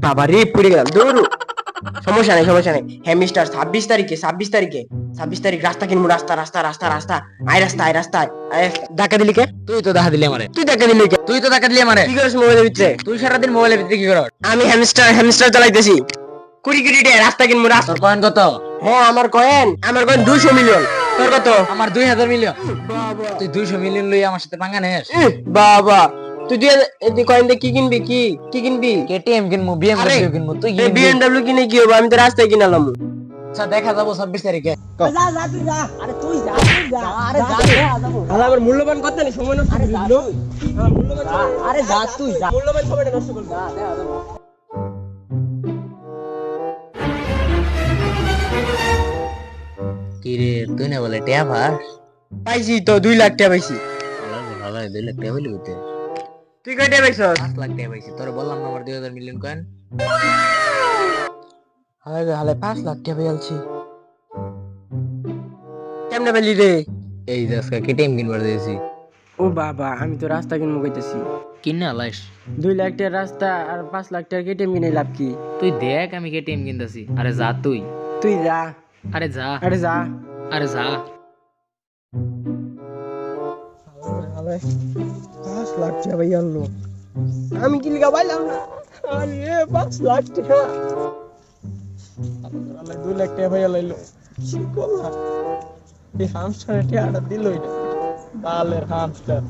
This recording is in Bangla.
বাবা রে পড়ে গেলাম দৌড়ু। সমস্যা নেই হ্যামিস্টার 26 তারিখ রাস্তা কিনবো, রাস্তা আয় রাস্তায় ধাক্কা দিলি কে? তুই তো দেখা দিলি আমারে। তুই ধাক্কা দিলি কে? তুই তো দেখা দিলি আমারে। কি করিস মোবাইলের ভিতরে? তুই সারাদিন মোবাইলের ভিতরে কি করস? আমি হ্যামস্টার চালাইতেছি। কুড়ি কোটি রাস্তা কিনবো রাস্তা। তোর কয়েন কত? হ্যাঁ আমার কয়েন 200 মিলিয়ন। তোর কত? আমার 2000 মিলিয়ন। বাবা তুই 200 মিলিয়ন লই আমার সাথে পাঙ্গা নেস? বাবা তুই তুই কয়েন দিয়ে কি কিনবি? কি কিনবি? কেটিএম কিনবো, বিএমডব্লিউ কিনবো, তুই কি কিনবি? বিএমডব্লিউ কিনে কি হবে? আমি তো রাস্তায় কিনালাম। আচ্ছা দেখা যাবো 26 তারিখে। আমার মূল্যবান কথা নেই, সময় নষ্ট করবি না। আমার মূল্যবান মূল্যবান সময়টা নষ্ট করবি না। কি রে তুই না বলে টিয়া ভাস? পাইছি তো 2 লাখ টাকা পাইছি। ভালো 2 লাখ টাকা হইলো কইতে। তুই কয় টাকা পাইছস? 5 লাখ টাকা পাইছি। তোরে বললাম না আমার 2000 মিলিয়ন কয়েন। হালে 5 লাখ টাকা পেয়েছি। কেমনে পেলি রে? এই যে আজকে কেটিএম কিনবার দিয়েছি। ও বাবা আমি তো রাস্তা কিনবো কইতেছি। কিন না লাইস। 2 লাখ টাকার রাস্তা আর 5 লাখ টাকার কেটিএম কিনে লাভ কি? তুই দেখ আমি কেটিএম কিনতেছি। আরে যা তুই। তুই যা। আরে যা। আরে যা। আরে যা। 5 লাখ টাকা ভাই আনলো। আমি কি লিগা পাইলাম না? আরে 5 লাখ টাকা। 2 লাখ টাকা ভাই লাইলো। কি করলা? এই হামস্টার টাকাটা দিল এটা। বালের হামস্টার।